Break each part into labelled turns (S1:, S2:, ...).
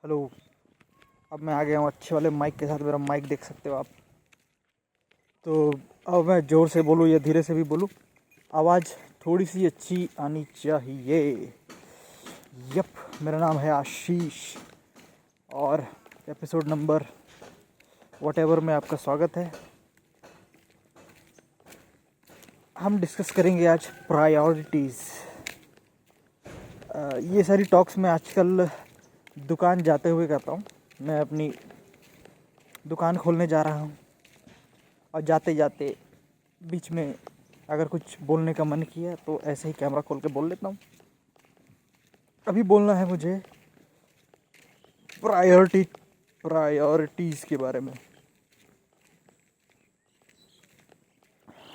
S1: Hello. अब मैं आ गया हूँ अच्छे वाले माइक के साथ। मेरा माइक देख सकते हो आप। तो अब मैं ज़ोर से बोलूँ या धीरे से भी बोलूँ, आवाज़ थोड़ी सी अच्छी आनी चाहिए। यप, मेरा नाम है आशीष और एपिसोड नंबर वॉटेवर में आपका स्वागत है। हम डिस्कस करेंगे आज प्रायोरिटीज़। ये सारी टॉक्स मैं आजकल दुकान जाते हुए करता हूँ। मैं अपनी दुकान खोलने जा रहा हूँ और जाते जाते बीच में अगर कुछ बोलने का मन किया तो ऐसे ही कैमरा खोल के बोल लेता हूँ। अभी बोलना है मुझे प्रायोरिटीज़ के बारे में,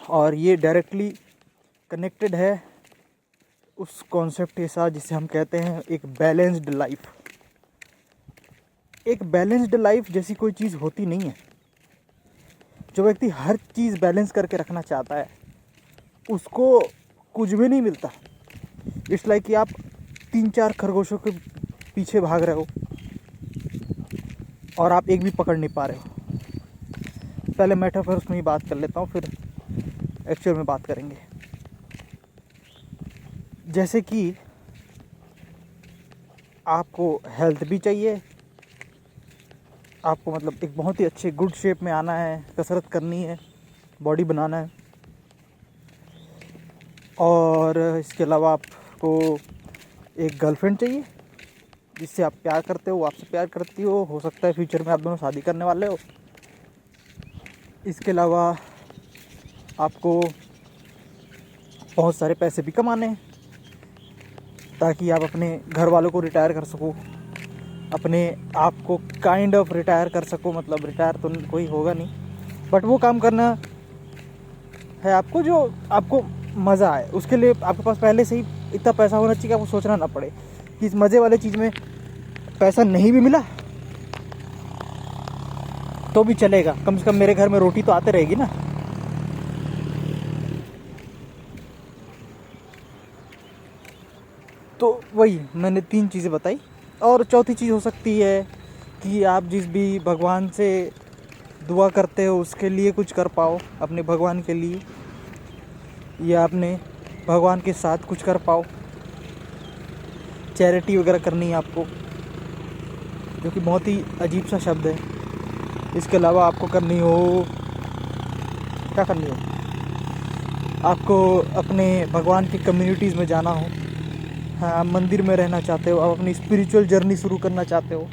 S1: और ये डायरेक्टली कनेक्टेड है उस कॉन्सेप्ट के साथ जिसे हम कहते हैं एक बैलेंस्ड लाइफ। एक बैलेंस्ड लाइफ जैसी कोई चीज़ होती नहीं है। जो व्यक्ति हर चीज़ बैलेंस करके रखना चाहता है उसको कुछ भी नहीं मिलता। इट्स लाइक कि आप 3-4 खरगोशों के पीछे भाग रहे हो और आप एक भी पकड़ नहीं पा रहे हो। पहले मेटाफर्स में ही बात कर लेता हूँ, फिर एक्चुअल में बात करेंगे। जैसे कि आपको हेल्थ भी चाहिए, आपको मतलब एक बहुत ही अच्छे गुड शेप में आना है, कसरत करनी है, बॉडी बनाना है, और इसके अलावा आपको एक गर्लफ्रेंड चाहिए जिससे आप प्यार करते हो, आपसे प्यार करती हो सकता है फ्यूचर में आप दोनों शादी करने वाले हो। इसके अलावा आपको बहुत सारे पैसे भी कमाने हैं ताकि आप अपने घर वालों को रिटायर कर सको, अपने आप को काइंड ऑफ रिटायर कर सको। मतलब रिटायर तो कोई होगा नहीं, बट वो काम करना है आपको जो आपको मज़ा आए। उसके लिए आपके पास पहले से ही इतना पैसा होना चाहिए कि आपको सोचना ना पड़े कि इस मज़े वाले चीज़ में पैसा नहीं भी मिला तो भी चलेगा, कम से कम मेरे घर में रोटी तो आते रहेगी ना। तो वही मैंने 3 चीज़ें बताई, और चौथी चीज़ हो सकती है कि आप जिस भी भगवान से दुआ करते हो उसके लिए कुछ कर पाओ अपने भगवान के लिए, या अपने भगवान के साथ कुछ कर पाओ। चैरिटी वगैरह करनी है आपको, जो कि बहुत ही अजीब सा शब्द है। इसके अलावा आपको करनी हो, क्या करनी हो, आपको अपने भगवान की कम्युनिटीज़ में जाना हो, हाँ, आप मंदिर में रहना चाहते हो, आप अपनी स्पिरिचुअल जर्नी शुरू करना चाहते हो,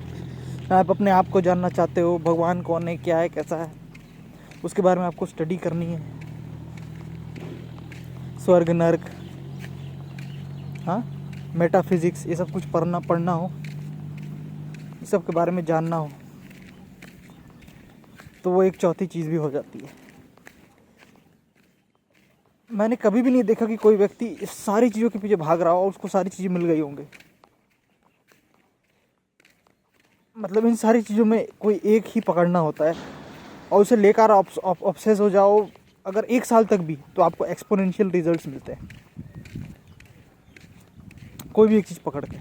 S1: आप अपने आप को जानना चाहते हो, भगवान कौन है, क्या है, कैसा है, उसके बारे में आपको स्टडी करनी है। स्वर्ग नर्क, हाँ, मेटाफिज़िक्स, ये सब कुछ पढ़ना हो, इस सब के बारे में जानना हो, तो वो एक चौथी चीज़ भी हो जाती है। मैंने कभी भी नहीं देखा कि कोई व्यक्ति इस सारी चीज़ों के पीछे भाग रहा हो और उसको सारी चीज़ें मिल गई होंगे। मतलब इन सारी चीज़ों में कोई एक ही पकड़ना होता है और उसे लेकर ऑब्सेस हो जाओ अगर 1 साल तक भी, तो आपको एक्सपोनेंशियल रिजल्ट्स मिलते हैं कोई भी एक चीज़ पकड़ के।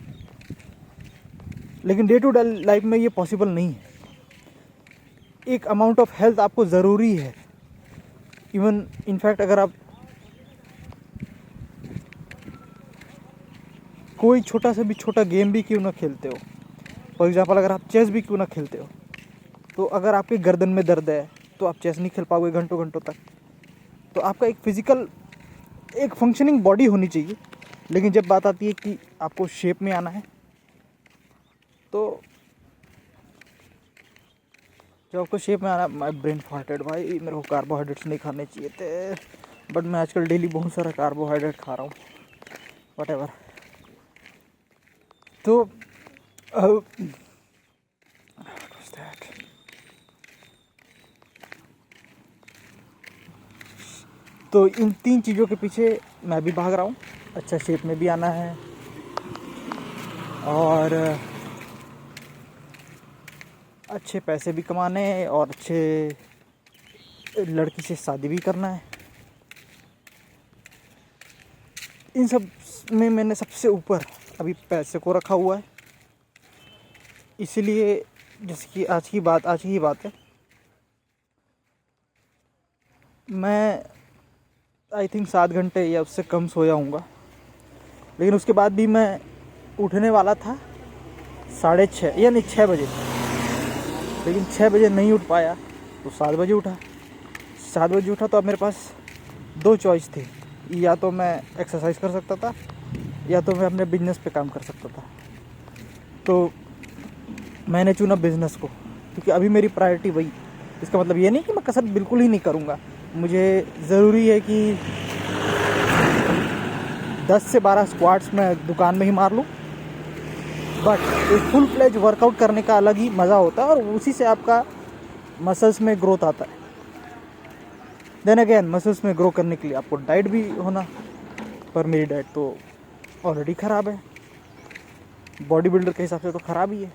S1: लेकिन डे टू डे लाइफ में ये पॉसिबल नहीं है। एक अमाउंट ऑफ हेल्थ आपको ज़रूरी है। इवन इनफैक्ट अगर आप कोई छोटा से भी छोटा गेम भी क्यों ना खेलते हो, फॉर एग्जांपल अगर आप चेस भी क्यों ना खेलते हो, तो अगर आपके गर्दन में दर्द है तो आप चेस नहीं खेल पाओगे घंटों घंटों तक। तो आपका एक फिजिकल, एक फंक्शनिंग बॉडी होनी चाहिए। लेकिन जब बात आती है कि आपको शेप में आना है, तो जब आपको शेप में आना, माई ब्रेन फार्टेड, भाई मेरे को कार्बोहाइड्रेट्स नहीं खाने चाहिए थे, बट मैं आजकल डेली बहुत सारा कार्बोहाइड्रेट खा रहा हूँ, वट। तो तो इन 3 चीज़ों के पीछे मैं भी भाग रहा हूँ। अच्छा शेप में भी आना है, और अच्छे पैसे भी कमाने हैं, और अच्छे लड़की से शादी भी करना है। इन सब में मैंने सबसे ऊपर अभी पैसे को रखा हुआ है। इसीलिए जैसे कि आज की बात है, मैं आई थिंक 7 घंटे या उससे कम सोया हूँगा। लेकिन उसके बाद भी मैं उठने वाला था 6:30 यानी 6 बजे, लेकिन 6 बजे नहीं उठ पाया तो 7 बजे उठा। 7 बजे उठा तो अब मेरे पास 2 चॉइस थी, या तो मैं एक्सरसाइज कर सकता था या तो मैं अपने बिजनेस पे काम कर सकता था। तो मैंने चुना बिज़नेस को, क्योंकि अभी मेरी प्रायोरिटी वही। इसका मतलब ये नहीं कि मैं कसरत बिल्कुल ही नहीं करूँगा, मुझे ज़रूरी है कि 10 से 12 स्क्वाट्स मैं दुकान में ही मार लूँ, बट एक फुल फ्लेज वर्कआउट करने का अलग ही मज़ा होता है और उसी से आपका मसल्स में ग्रोथ आता है। देन अगेन मसल्स में ग्रो करने के लिए आपको डाइट भी होना, पर मेरी डाइट तो ऑलरेडी ख़राब है, बॉडी बिल्डर के हिसाब से तो ख़राब ही है।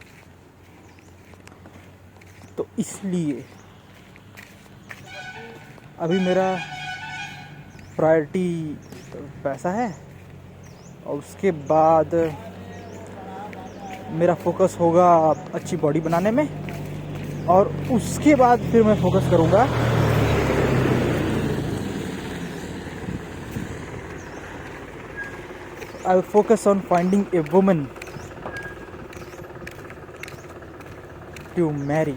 S1: तो इसलिए अभी मेरा प्रायोरिटी पैसा है, और उसके बाद मेरा फोकस होगा अच्छी बॉडी बनाने में, और उसके बाद फिर मैं फोकस करूँगा I will focus on finding a woman to marry.